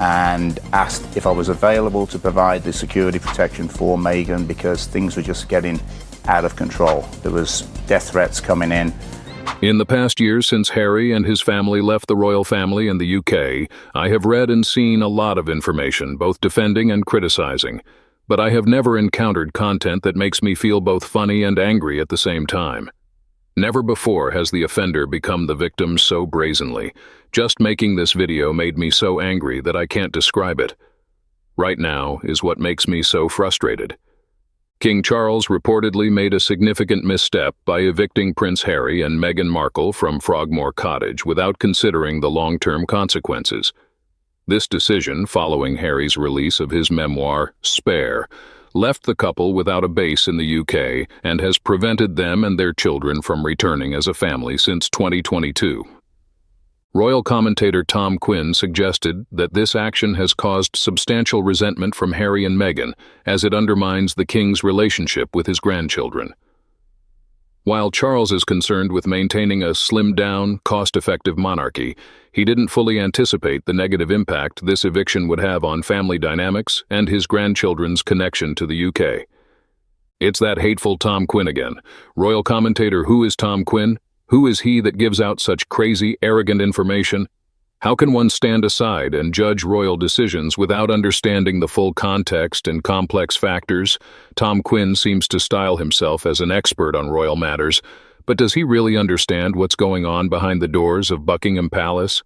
and asked if I was available to provide the security protection for Meghan because things were just getting out of control. There was death threats coming in. In the past years since Harry and his family left the royal family in the UK, I have read and seen a lot of information, both defending and criticizing. But I have never encountered content that makes me feel both funny and angry at the same time. Never before has the offender become the victim so brazenly. Just making this video made me so angry that I can't describe it. Right now is what makes me so frustrated. King Charles reportedly made a significant misstep by evicting Prince Harry and Meghan Markle from Frogmore Cottage without considering the long-term consequences. This decision, following Harry's release of his memoir, Spare, left the couple without a base in the UK and has prevented them and their children from returning as a family since 2022. Royal commentator Tom Quinn suggested that this action has caused substantial resentment from Harry and Meghan, as it undermines the king's relationship with his grandchildren. While Charles is concerned with maintaining a slimmed-down, cost-effective monarchy, he didn't fully anticipate the negative impact this eviction would have on family dynamics and his grandchildren's connection to the UK. It's that hateful Tom Quinn again. Royal commentator, who is Tom Quinn? Who is he that gives out such crazy, arrogant information? How can one stand aside and judge royal decisions without understanding the full context and complex factors? Tom Quinn seems to style himself as an expert on royal matters, but does he really understand what's going on behind the doors of Buckingham Palace?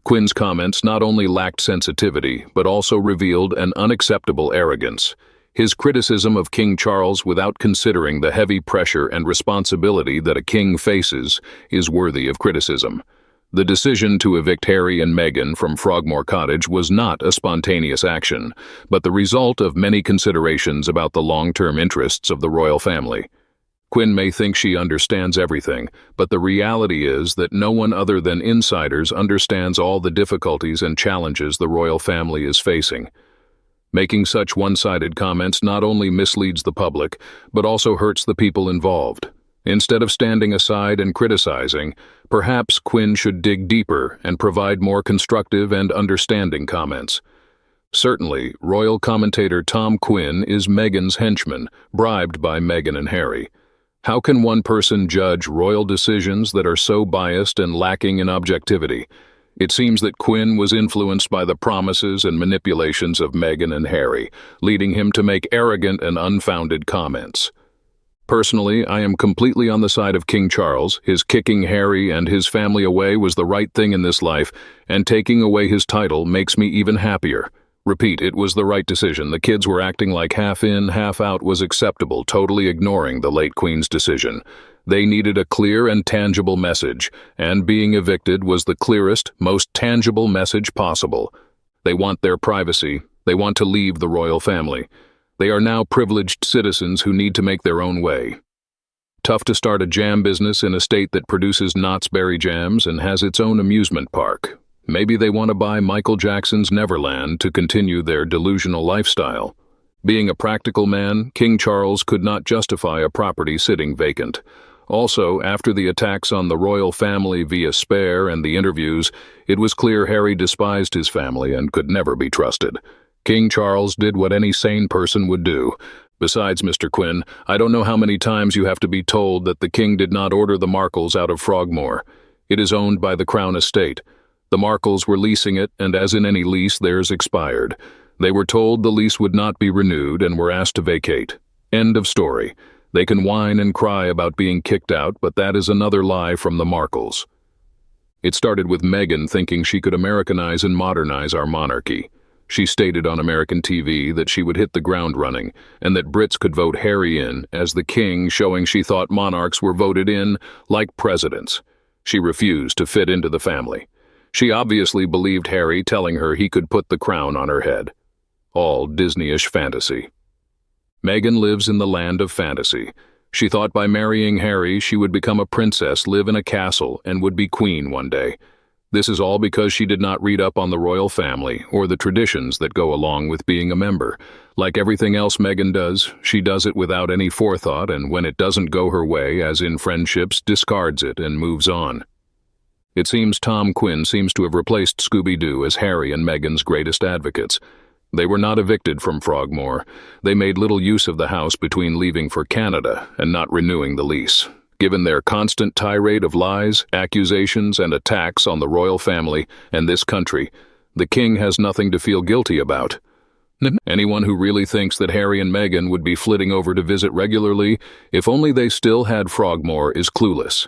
Quinn's comments not only lacked sensitivity, but also revealed an unacceptable arrogance. His criticism of King Charles without considering the heavy pressure and responsibility that a king faces is worthy of criticism. The decision to evict Harry and Meghan from Frogmore Cottage was not a spontaneous action, but the result of many considerations about the long-term interests of the royal family. Quinn may think she understands everything, but the reality is that no one other than insiders understands all the difficulties and challenges the royal family is facing. Making such one-sided comments not only misleads the public, but also hurts the people involved. Instead of standing aside and criticizing, perhaps Quinn should dig deeper and provide more constructive and understanding comments. Certainly, royal commentator Tom Quinn is Meghan's henchman, bribed by Meghan and Harry. How can one person judge royal decisions that are so biased and lacking in objectivity? It seems that Quinn was influenced by the promises and manipulations of Meghan and Harry, leading him to make arrogant and unfounded comments. Personally, I am completely on the side of King Charles. His kicking Harry and his family away was the right thing in this life, and taking away his title makes me even happier. Repeat, it was the right decision. The kids were acting like half in, half out was acceptable, totally ignoring the late Queen's decision. They needed a clear and tangible message, and being evicted was the clearest, most tangible message possible. They want their privacy. They want to leave the royal family. They are now privileged citizens who need to make their own way. Tough to start a jam business in a state that produces Knott's Berry jams and has its own amusement park. Maybe they want to buy Michael Jackson's Neverland to continue their delusional lifestyle. Being a practical man, King Charles could not justify a property sitting vacant. Also, after the attacks on the royal family via Spare and the interviews, it was clear Harry despised his family and could never be trusted. King Charles did what any sane person would do. Besides, Mr. Quinn, I don't know how many times you have to be told that the king did not order the Markles out of Frogmore. It is owned by the Crown Estate. The Markles were leasing it, and as in any lease, theirs expired. They were told the lease would not be renewed and were asked to vacate. End of story. They can whine and cry about being kicked out, but that is another lie from the Markles. It started with Meghan thinking she could Americanize and modernize our monarchy. She stated on American TV that she would hit the ground running, and that Brits could vote Harry in as the king, showing she thought monarchs were voted in like presidents. She refused to fit into the family. She obviously believed Harry telling her he could put the crown on her head. All Disney-ish fantasy. Meghan lives in the land of fantasy. She thought by marrying Harry she would become a princess, live in a castle, and would be queen one day. This is all because she did not read up on the royal family or the traditions that go along with being a member. Like everything else Meghan does, she does it without any forethought, and when it doesn't go her way, as in friendships, discards it and moves on. It seems Tom Quinn seems to have replaced Scooby-Doo as Harry and Meghan's greatest advocates. They were not evicted from Frogmore. They made little use of the house between leaving for Canada and not renewing the lease. Given their constant tirade of lies, accusations, and attacks on the royal family and this country, the king has nothing to feel guilty about. Anyone who really thinks that Harry and Meghan would be flitting over to visit regularly, if only they still had Frogmore, is clueless.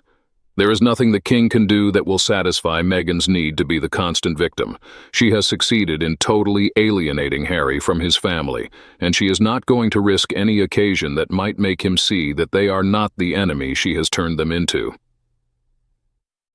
There is nothing the king can do that will satisfy Meghan's need to be the constant victim. She has succeeded in totally alienating Harry from his family, and she is not going to risk any occasion that might make him see that they are not the enemy she has turned them into.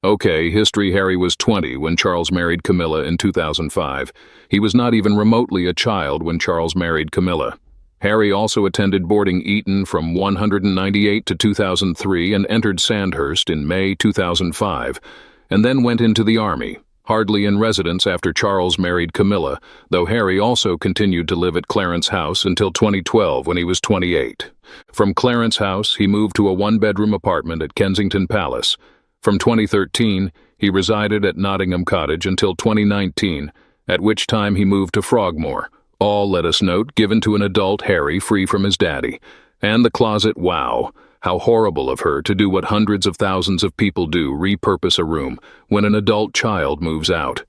Okay, history. Harry was 20 when Charles married Camilla in 2005. He was not even remotely a child when Charles married Camilla. Harry also attended boarding Eton from 198 to 2003 and entered Sandhurst in May 2005, and then went into the army, hardly in residence after Charles married Camilla, though Harry also continued to live at Clarence House until 2012 when he was 28. From Clarence House, he moved to a one-bedroom apartment at Kensington Palace. From 2013, he resided at Nottingham Cottage until 2019, at which time he moved to Frogmore. All, let us note, given to an adult Harry free from his daddy. And the closet, wow, how horrible of her to do what hundreds of thousands of people do, repurpose a room, when an adult child moves out.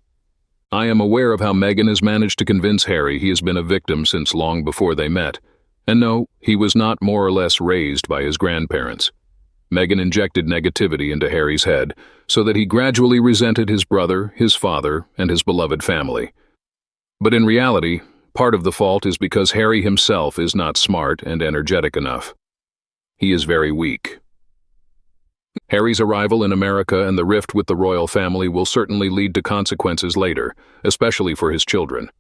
I am aware of how Meghan has managed to convince Harry he has been a victim since long before they met. And no, he was not more or less raised by his grandparents. Meghan injected negativity into Harry's head so that he gradually resented his brother, his father, and his beloved family. But in reality, part of the fault is because Harry himself is not smart and energetic enough. He is very weak. Harry's arrival in America and the rift with the royal family will certainly lead to consequences later, especially for his children.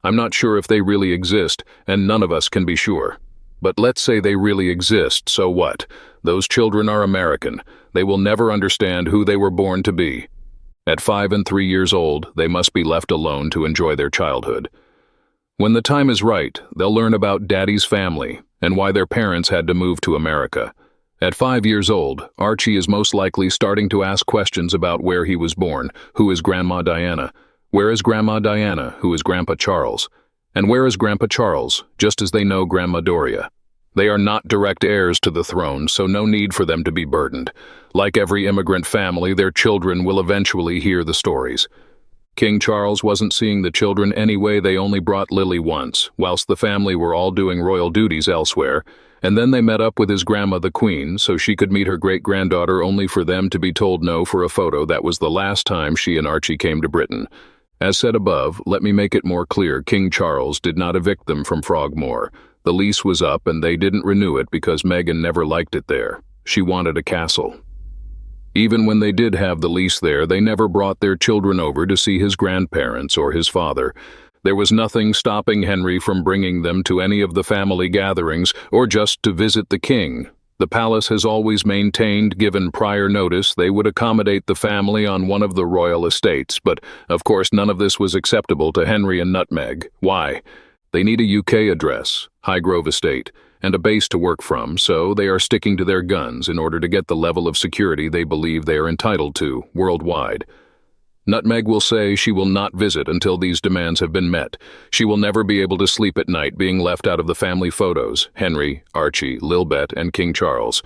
I'm not sure if they really exist, and none of us can be sure. But let's say they really exist, so what? Those children are American. They will never understand who they were born to be. At 5 and 3 years old, they must be left alone to enjoy their childhood. When the time is right, they'll learn about Daddy's family and why their parents had to move to America. At 5 years old, Archie is most likely starting to ask questions about where he was born, who is Grandma Diana, where is Grandma Diana, who is Grandpa Charles, and where is Grandpa Charles, just as they know Grandma Doria. They are not direct heirs to the throne, so no need for them to be burdened. Like every immigrant family, their children will eventually hear the stories. King Charles wasn't seeing the children anyway. They only brought Lily once, whilst the family were all doing royal duties elsewhere, and then they met up with his grandma the Queen so she could meet her great-granddaughter, only for them to be told no for a photo. That was the last time she and Archie came to Britain. As said above, let me make it more clear, King Charles did not evict them from Frogmore. The lease was up and they didn't renew it because Meghan never liked it there. She wanted a castle. Even when they did have the lease there, they never brought their children over to see his grandparents or his father. There was nothing stopping Henry from bringing them to any of the family gatherings or just to visit the king. The palace has always maintained, given prior notice, they would accommodate the family on one of the royal estates, but of course none of this was acceptable to Henry and Nutmeg. Why? They need a UK address, Highgrove Estate, and a base to work from, so they are sticking to their guns in order to get the level of security they believe they are entitled to, worldwide. Nutmeg will say she will not visit until these demands have been met. She will never be able to sleep at night being left out of the family photos, Henry, Archie, Lilbet, and King Charles.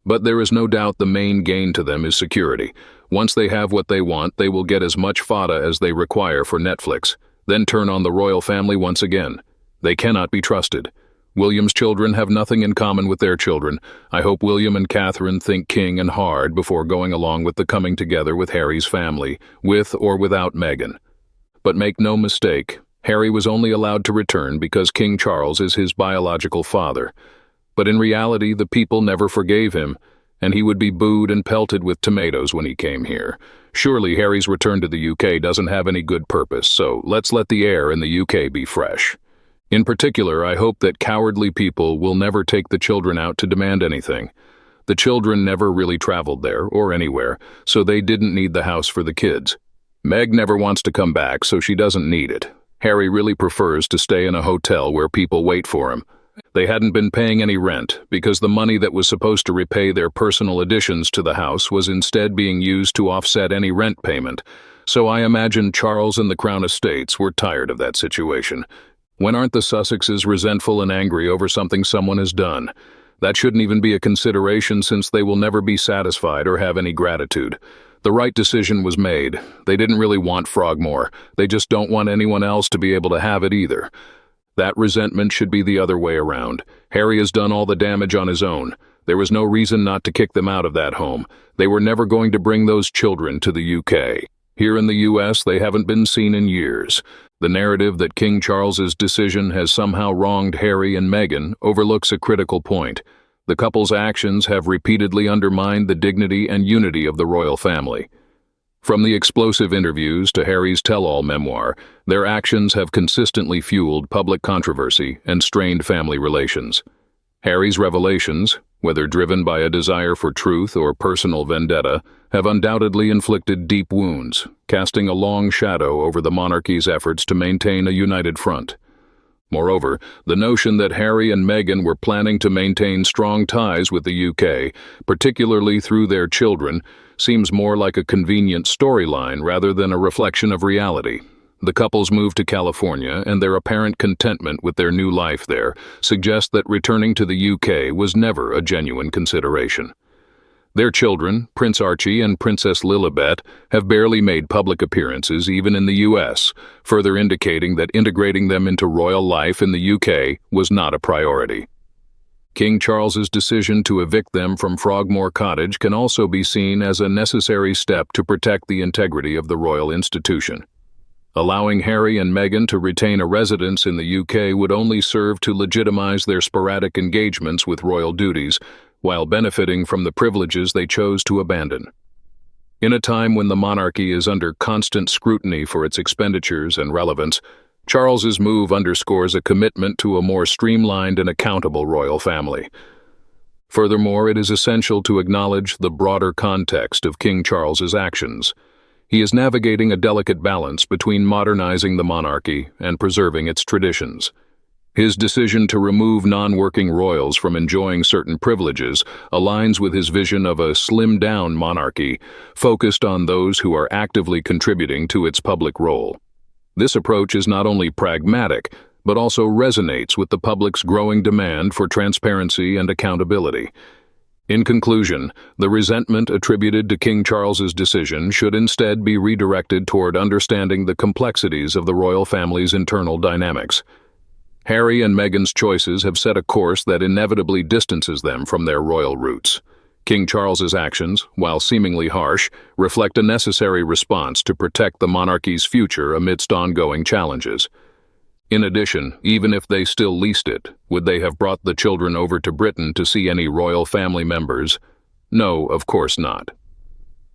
But there is no doubt the main gain to them is security. Once they have what they want, they will get as much fodder as they require for Netflix, then turn on the royal family once again. They cannot be trusted. William's children have nothing in common with their children. I hope William and Catherine think king and hard before going along with the coming together with Harry's family, with or without Meghan. But make no mistake, Harry was only allowed to return because King Charles is his biological father. But in reality, the people never forgave him, and he would be booed and pelted with tomatoes when he came here. Surely Harry's return to the UK doesn't have any good purpose, so let's let the air in the UK be fresh. In particular, I hope that cowardly people will never take the children out to demand anything. The children never really traveled there, or anywhere, so they didn't need the house for the kids. Meg never wants to come back, so she doesn't need it. Harry really prefers to stay in a hotel where people wait for him. They hadn't been paying any rent because the money that was supposed to repay their personal additions to the house was instead being used to offset any rent payment. So I imagine Charles and the Crown Estates were tired of that situation. When aren't the Sussexes resentful and angry over something someone has done? That shouldn't even be a consideration since they will never be satisfied or have any gratitude. The right decision was made. They didn't really want Frogmore. They just don't want anyone else to be able to have it either. That resentment should be the other way around. Harry has done all the damage on his own. There was no reason not to kick them out of that home. They were never going to bring those children to the UK. Here in the US, they haven't been seen in years. The narrative that King Charles's decision has somehow wronged Harry and Meghan overlooks a critical point. The couple's actions have repeatedly undermined the dignity and unity of the royal family. From the explosive interviews to Harry's tell-all memoir, their actions have consistently fueled public controversy and strained family relations. Harry's revelations, whether driven by a desire for truth or personal vendetta, have undoubtedly inflicted deep wounds, casting a long shadow over the monarchy's efforts to maintain a united front. Moreover, the notion that Harry and Meghan were planning to maintain strong ties with the UK, particularly through their children, seems more like a convenient storyline rather than a reflection of reality. The couple's move to California and their apparent contentment with their new life there suggest that returning to the UK was never a genuine consideration. Their children, Prince Archie and Princess Lilibet, have barely made public appearances even in the US, further indicating that integrating them into royal life in the UK was not a priority. King Charles's decision to evict them from Frogmore Cottage can also be seen as a necessary step to protect the integrity of the royal institution. Allowing Harry and Meghan to retain a residence in the UK would only serve to legitimize their sporadic engagements with royal duties, while benefiting from the privileges they chose to abandon. In a time when the monarchy is under constant scrutiny for its expenditures and relevance, Charles's move underscores a commitment to a more streamlined and accountable royal family. Furthermore, it is essential to acknowledge the broader context of King Charles's actions. He is navigating a delicate balance between modernizing the monarchy and preserving its traditions. His decision to remove non-working royals from enjoying certain privileges aligns with his vision of a slimmed-down monarchy, focused on those who are actively contributing to its public role. This approach is not only pragmatic, but also resonates with the public's growing demand for transparency and accountability. In conclusion, the resentment attributed to King Charles's decision should instead be redirected toward understanding the complexities of the royal family's internal dynamics. Harry and Meghan's choices have set a course that inevitably distances them from their royal roots. King Charles's actions, while seemingly harsh, reflect a necessary response to protect the monarchy's future amidst ongoing challenges. In addition, even if they still leased it, would they have brought the children over to Britain to see any royal family members? No, of course not.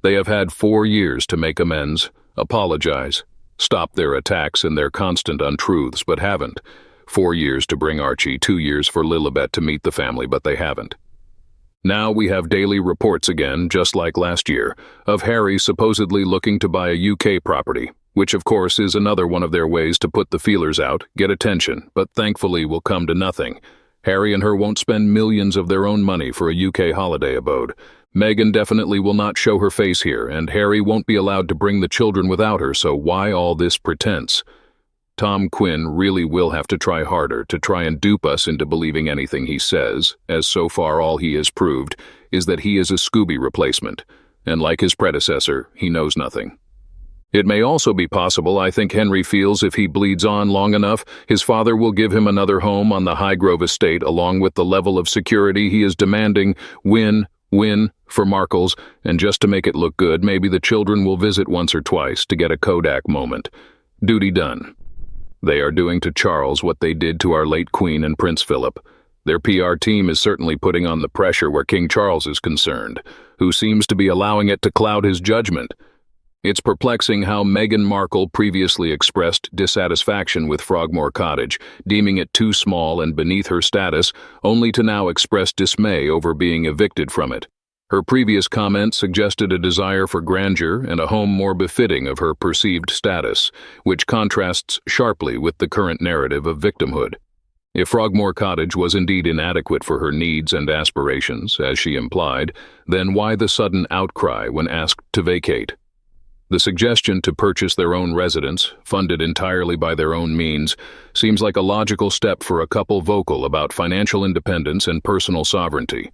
They have had 4 years to make amends, apologize, stop their attacks and their constant untruths, but haven't. 4 years to bring Archie, 2 years for Lilibet to meet the family, but they haven't. Now we have daily reports again, just like last year, of Harry supposedly looking to buy a UK property, which of course is another one of their ways to put the feelers out, get attention, but thankfully will come to nothing. Harry and her won't spend millions of their own money for a UK holiday abode. Meghan definitely will not show her face here, and Harry won't be allowed to bring the children without her, so why all this pretense? Tom Quinn really will have to try harder to try and dupe us into believing anything he says, as so far all he has proved is that he is a Scooby replacement, and like his predecessor, he knows nothing. It may also be possible, I think Henry feels if he bleeds on long enough, his father will give him another home on the Highgrove estate along with the level of security he is demanding, win for Markles, and just to make it look good, maybe the children will visit once or twice to get a Kodak moment. Duty done. They are doing to Charles what they did to our late Queen and Prince Philip. Their PR team is certainly putting on the pressure where King Charles is concerned, who seems to be allowing it to cloud his judgment. It's perplexing how Meghan Markle previously expressed dissatisfaction with Frogmore Cottage, deeming it too small and beneath her status, only to now express dismay over being evicted from it. Her previous comment suggested a desire for grandeur and a home more befitting of her perceived status, which contrasts sharply with the current narrative of victimhood. If Frogmore Cottage was indeed inadequate for her needs and aspirations, as she implied, then why the sudden outcry when asked to vacate? The suggestion to purchase their own residence, funded entirely by their own means, seems like a logical step for a couple vocal about financial independence and personal sovereignty.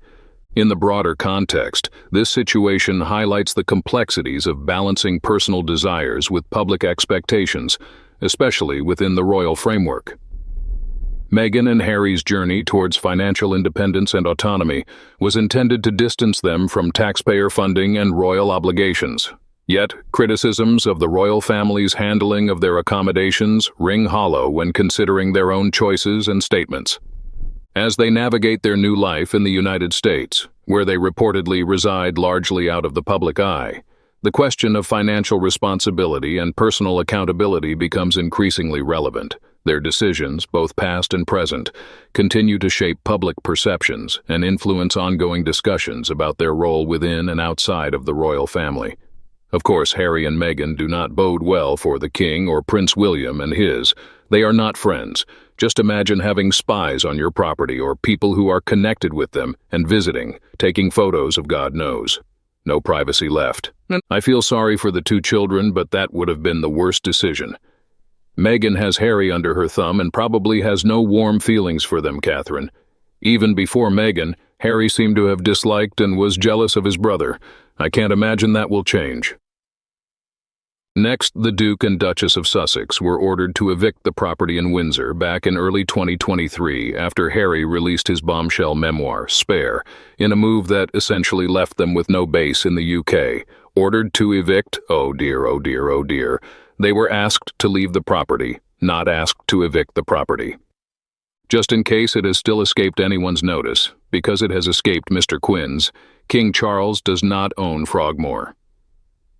In the broader context, this situation highlights the complexities of balancing personal desires with public expectations, especially within the royal framework. Meghan and Harry's journey towards financial independence and autonomy was intended to distance them from taxpayer funding and royal obligations. Yet, criticisms of the royal family's handling of their accommodations ring hollow when considering their own choices and statements. As they navigate their new life in the United States, where they reportedly reside largely out of the public eye, the question of financial responsibility and personal accountability becomes increasingly relevant. Their decisions, both past and present, continue to shape public perceptions and influence ongoing discussions about their role within and outside of the royal family. Of course, Harry and Meghan do not bode well for the King or Prince William and his. They are not friends. Just imagine having spies on your property or people who are connected with them and visiting, taking photos of God knows. No privacy left. I feel sorry for the two children, but that would have been the worst decision. Meghan has Harry under her thumb and probably has no warm feelings for them, Catherine. Even before Meghan, Harry seemed to have disliked and was jealous of his brother. I can't imagine that will change. Next, the Duke and Duchess of Sussex were ordered to evict the property in Windsor back in early 2023 after Harry released his bombshell memoir, Spare, in a move that essentially left them with no base in the UK. Ordered to evict? Oh dear, oh dear, oh dear. They were asked to leave the property, not asked to evict the property. Just in case it has still escaped anyone's notice, because it has escaped Mr. Quinn's, King Charles does not own Frogmore.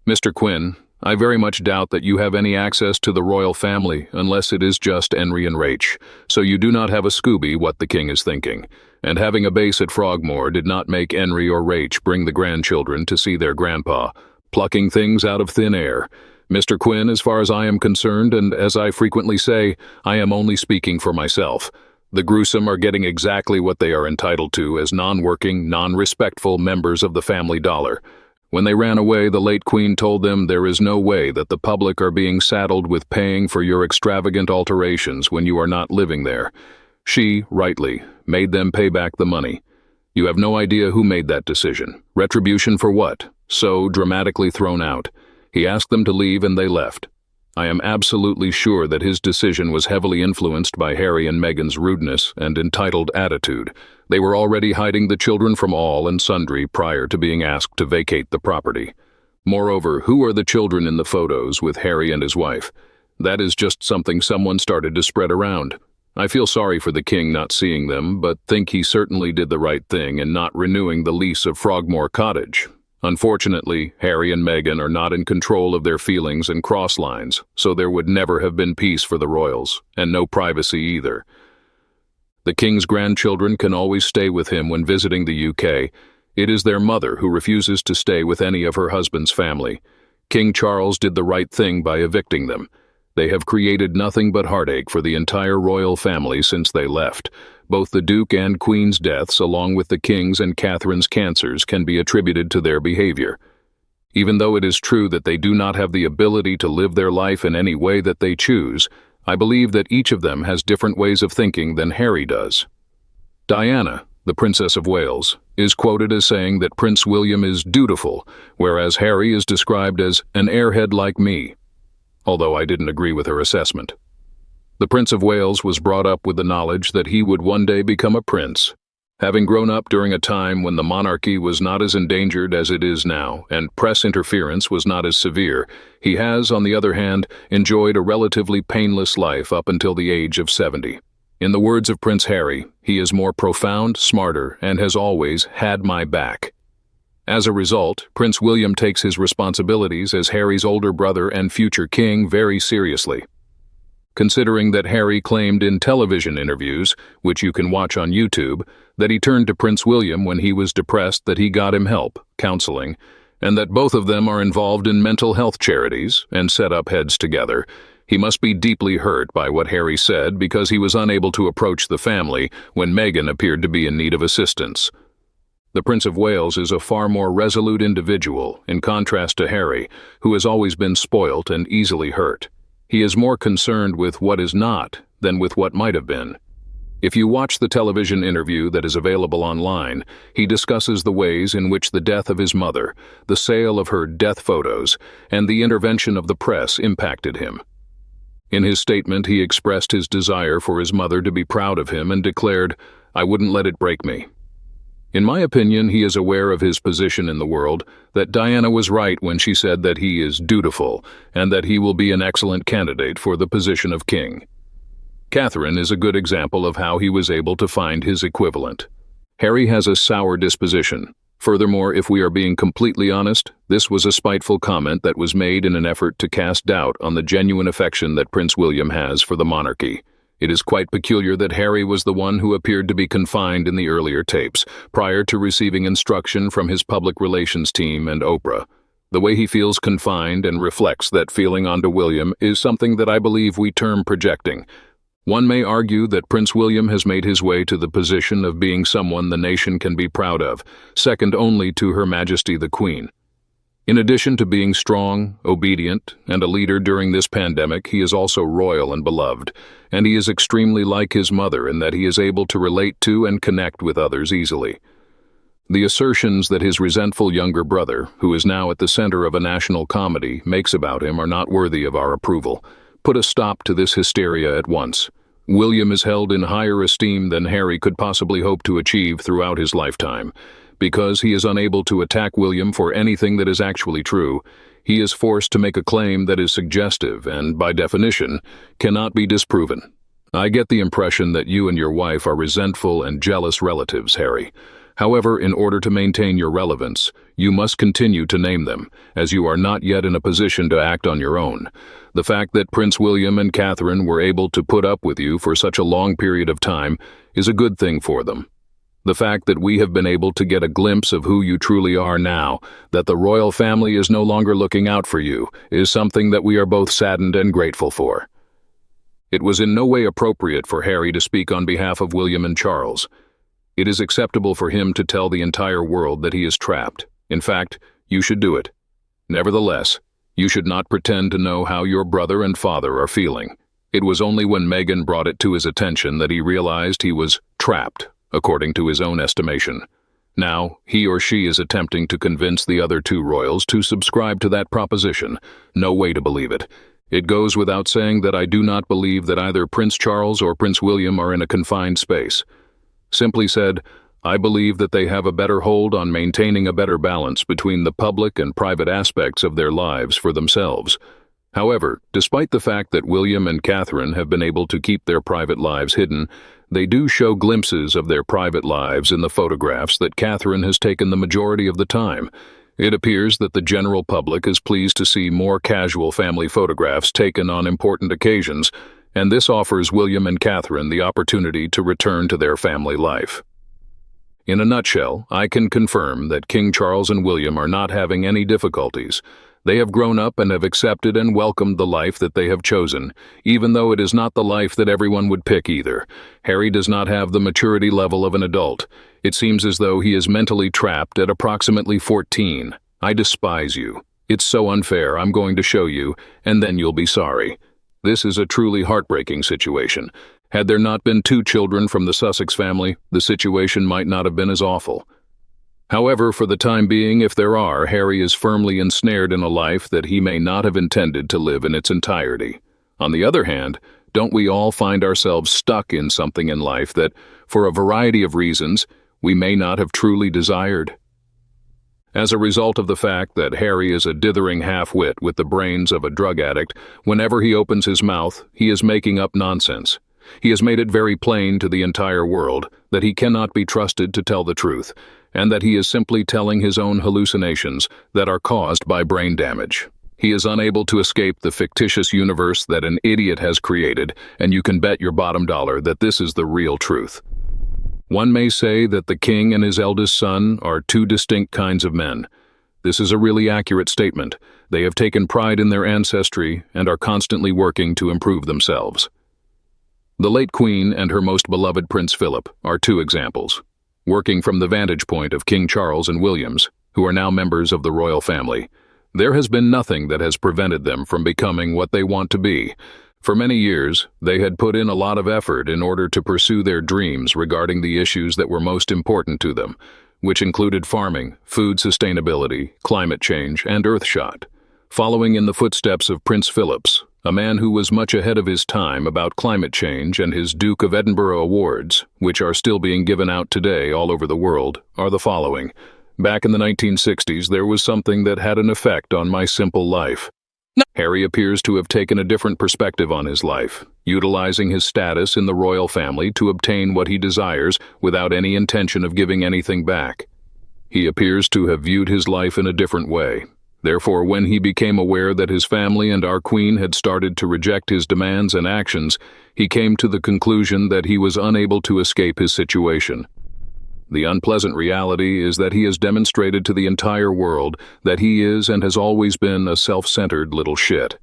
Mr. Quinn, I very much doubt that you have any access to the royal family unless it is just Henry and Rach, so you do not have a Scooby what the king is thinking. And having a base at Frogmore did not make Henry or Rach bring the grandchildren to see their grandpa, plucking things out of thin air. Mr. Quinn, as far as I am concerned, and as I frequently say, I am only speaking for myself. The gruesome are getting exactly what they are entitled to as non-working, non-respectful members of the family dollar. When they ran away, the late Queen told them there is no way that the public are being saddled with paying for your extravagant alterations when you are not living there. She, rightly, made them pay back the money. You have no idea who made that decision. Retribution for what? So dramatically thrown out. He asked them to leave and they left. I am absolutely sure that his decision was heavily influenced by Harry and Meghan's rudeness and entitled attitude. They were already hiding the children from all and sundry prior to being asked to vacate the property. Moreover, who are the children in the photos with Harry and his wife? That is just something someone started to spread around. I feel sorry for the king not seeing them, but think he certainly did the right thing in not renewing the lease of Frogmore Cottage. Unfortunately, Harry and Meghan are not in control of their feelings and cross lines, so there would never have been peace for the royals, and no privacy either. The king's grandchildren can always stay with him when visiting the UK. It is their mother who refuses to stay with any of her husband's family. King Charles did the right thing by evicting them. They have created nothing but heartache for the entire royal family since they left. Both the Duke and Queen's deaths, along with the King's and Catherine's cancers, can be attributed to their behavior. Even though it is true that they do not have the ability to live their life in any way that they choose, I believe that each of them has different ways of thinking than Harry does. Diana, the Princess of Wales, is quoted as saying that Prince William is dutiful, whereas Harry is described as an airhead like me, although I didn't agree with her assessment. The Prince of Wales was brought up with the knowledge that he would one day become a prince. Having grown up during a time when the monarchy was not as endangered as it is now, and press interference was not as severe, he has, on the other hand, enjoyed a relatively painless life up until the age of 70. In the words of Prince Harry, he is more profound, smarter, and has always had my back. As a result, Prince William takes his responsibilities as Harry's older brother and future king very seriously. Considering that Harry claimed in television interviews, which you can watch on YouTube, that he turned to Prince William when he was depressed, that he got him help, counseling, and that both of them are involved in mental health charities and set up heads together, He must be deeply hurt by what Harry said because he was unable to approach the family when Meghan appeared to be in need of assistance. The Prince of Wales is a far more resolute individual, in contrast to Harry, who has always been spoilt and easily hurt. He is more concerned with what is not than with what might have been. If you watch the television interview that is available online, he discusses the ways in which the death of his mother, the sale of her death photos, and the intervention of the press impacted him. In his statement, he expressed his desire for his mother to be proud of him and declared, "I wouldn't let it break me." In my opinion, he is aware of his position in the world, that Diana was right when she said that he is dutiful and that he will be an excellent candidate for the position of king. Catherine is a good example of how he was able to find his equivalent. Harry has a sour disposition. Furthermore, if we are being completely honest, this was a spiteful comment that was made in an effort to cast doubt on the genuine affection that Prince William has for the monarchy. It is quite peculiar that Harry was the one who appeared to be confined in the earlier tapes, prior to receiving instruction from his public relations team and Oprah. The way he feels confined and reflects that feeling onto William is something that I believe we term projecting. One may argue that Prince William has made his way to the position of being someone the nation can be proud of, second only to Her Majesty the Queen. In addition to being strong, obedient, and a leader during this pandemic, he is also royal and beloved, and he is extremely like his mother in that he is able to relate to and connect with others easily. The assertions that his resentful younger brother, who is now at the center of a national comedy, makes about him are not worthy of our approval. Put a stop to this hysteria at once. William is held in higher esteem than Harry could possibly hope to achieve throughout his lifetime. Because he is unable to attack William for anything that is actually true, he is forced to make a claim that is suggestive and, by definition, cannot be disproven. I get the impression that you and your wife are resentful and jealous relatives, Harry. However, in order to maintain your relevance, you must continue to name them, as you are not yet in a position to act on your own. The fact that Prince William and Catherine were able to put up with you for such a long period of time is a good thing for them. The fact that we have been able to get a glimpse of who you truly are now, that the royal family is no longer looking out for you, is something that we are both saddened and grateful for. It was in no way appropriate for Harry to speak on behalf of William and Charles. It is acceptable for him to tell the entire world that he is trapped. In fact, you should do it. Nevertheless, you should not pretend to know how your brother and father are feeling. It was only when Meghan brought it to his attention that he realized he was trapped, according to his own estimation. Now, he or she is attempting to convince the other two royals to subscribe to that proposition. No way to believe it. It goes without saying that I do not believe that either Prince Charles or Prince William are in a confined space. Simply said, I believe that they have a better hold on maintaining a better balance between the public and private aspects of their lives for themselves. However, despite the fact that William and Catherine have been able to keep their private lives hidden, they do show glimpses of their private lives in the photographs that Catherine has taken the majority of the time. It appears that the general public is pleased to see more casual family photographs taken on important occasions, and this offers William and Catherine the opportunity to return to their family life. In a nutshell, I can confirm that King Charles and William are not having any difficulties. They have grown up and have accepted and welcomed the life that they have chosen, even though it is not the life that everyone would pick either. Harry does not have the maturity level of an adult. It seems as though he is mentally trapped at approximately 14. I despise you. It's so unfair, I'm going to show you, and then you'll be sorry. This is a truly heartbreaking situation. Had there not been 2 children from the Sussex family, the situation might not have been as awful. However, for the time being, if there are, Harry is firmly ensnared in a life that he may not have intended to live in its entirety. On the other hand, don't we all find ourselves stuck in something in life that, for a variety of reasons, we may not have truly desired? As a result of the fact that Harry is a dithering half-wit with the brains of a drug addict, whenever he opens his mouth, he is making up nonsense. He has made it very plain to the entire world that he cannot be trusted to tell the truth, and that he is simply telling his own hallucinations that are caused by brain damage. He is unable to escape the fictitious universe that an idiot has created, and you can bet your bottom dollar that this is the real truth. One may say that the king and his eldest son are 2 distinct kinds of men. This is a really accurate statement. They have taken pride in their ancestry and are constantly working to improve themselves. The late Queen and her most beloved Prince Philip are two examples, working from the vantage point of King Charles and Williams, who are now members of the royal family. There has been nothing that has prevented them from becoming what they want to be. For many years, they had put in a lot of effort in order to pursue their dreams regarding the issues that were most important to them, which included farming, food sustainability, climate change, and earthshot. Following in the footsteps of Prince Philip's, a man who was much ahead of his time about climate change, and his Duke of Edinburgh awards, which are still being given out today all over the world, are the following. Back in the 1960s, there was something that had an effect on my simple life. Harry appears to have taken a different perspective on his life, utilizing his status in the royal family to obtain what he desires without any intention of giving anything back. He appears to have viewed his life in a different way. Therefore, when he became aware that his family and our Queen had started to reject his demands and actions, he came to the conclusion that he was unable to escape his situation. The unpleasant reality is that he has demonstrated to the entire world that he is and has always been a self-centered little shit.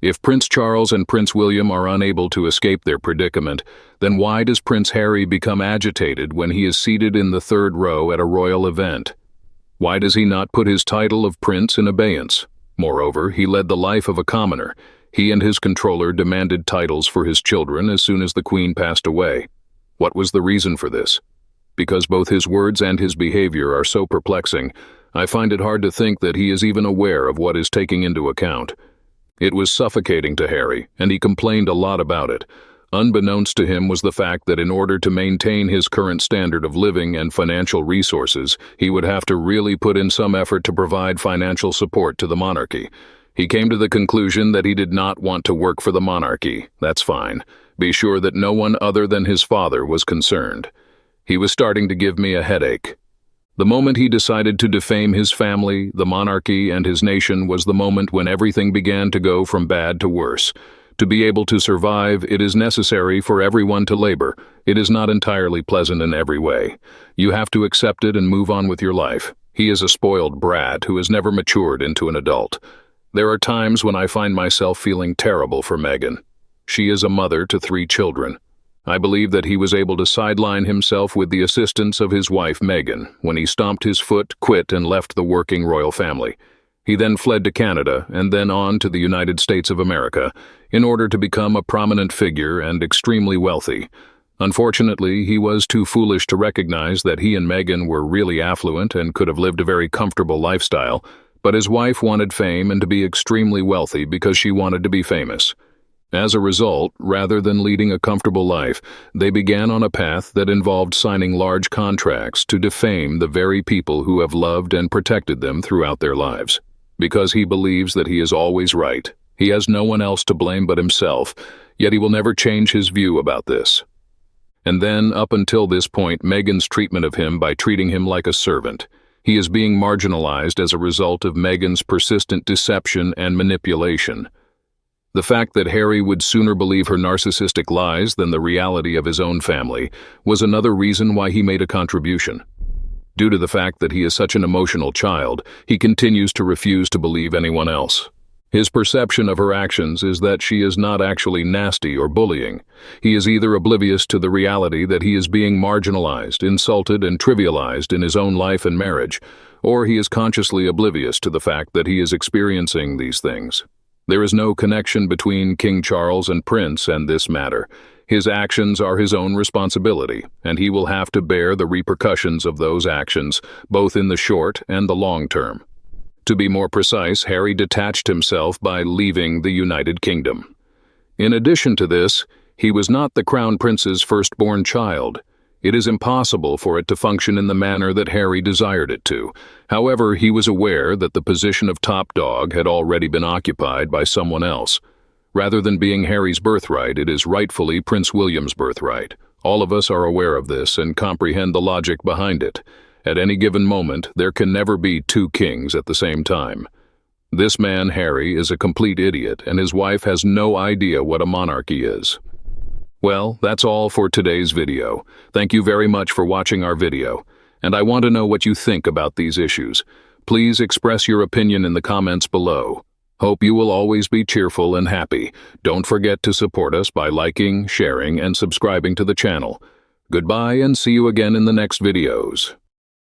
If Prince Charles and Prince William are unable to escape their predicament, then why does Prince Harry become agitated when he is seated in the third row at a royal event? Why does he not put his title of prince in abeyance? Moreover, he led the life of a commoner. He and his controller demanded titles for his children as soon as the Queen passed away. What was the reason for this? Because both his words and his behavior are so perplexing, I find it hard to think that he is even aware of what is taking into account. It was suffocating to Harry, and he complained a lot about it. Unbeknownst to him was the fact that in order to maintain his current standard of living and financial resources, he would have to really put in some effort to provide financial support to the monarchy. He came to the conclusion that he did not want to work for the monarchy. That's fine. Be sure that no one other than his father was concerned. He was starting to give me a headache. The moment he decided to defame his family, the monarchy, and his nation was the moment when everything began to go from bad to worse. To be able to survive, it is necessary for everyone to labor. It is not entirely pleasant in every way. You have to accept it and move on with your life. He is a spoiled brat who has never matured into an adult. There are times when I find myself feeling terrible for Meghan. She is a mother to 3 children. I believe that he was able to sideline himself with the assistance of his wife Meghan when he stomped his foot, quit, and left the working royal family. He then fled to Canada and then on to the United States of America in order to become a prominent figure and extremely wealthy. Unfortunately, he was too foolish to recognize that he and Meghan were really affluent and could have lived a very comfortable lifestyle, but his wife wanted fame and to be extremely wealthy because she wanted to be famous. As a result, rather than leading a comfortable life, they began on a path that involved signing large contracts to defame the very people who have loved and protected them throughout their lives. Because he believes that he is always right. He has no one else to blame but himself, yet he will never change his view about this. And then, up until this point, Meghan's treatment of him by treating him like a servant. He is being marginalized as a result of Meghan's persistent deception and manipulation. The fact that Harry would sooner believe her narcissistic lies than the reality of his own family was another reason why he made a contribution. Due to the fact that he is such an emotional child, he continues to refuse to believe anyone else. His perception of her actions is that she is not actually nasty or bullying. He is either oblivious to the reality that he is being marginalized, insulted, and trivialized in his own life and marriage, or he is consciously oblivious to the fact that he is experiencing these things. There is no connection between King Charles and Prince and this matter. His actions are his own responsibility, and he will have to bear the repercussions of those actions, both in the short and the long term. To be more precise, Harry detached himself by leaving the United Kingdom. In addition to this, he was not the Crown Prince's firstborn child. It is impossible for it to function in the manner that Harry desired it to. However, he was aware that the position of top dog had already been occupied by someone else. Rather than being Harry's birthright, it is rightfully Prince William's birthright. All of us are aware of this and comprehend the logic behind it. At any given moment, there can never be 2 kings at the same time. This man, Harry, is a complete idiot, and his wife has no idea what a monarchy is. Well, that's all for today's video. Thank you very much for watching our video, and I want to know what you think about these issues. Please express your opinion in the comments below. Hope you will always be cheerful and happy. Don't forget to support us by liking, sharing, and subscribing to the channel. Goodbye and see you again in the next videos.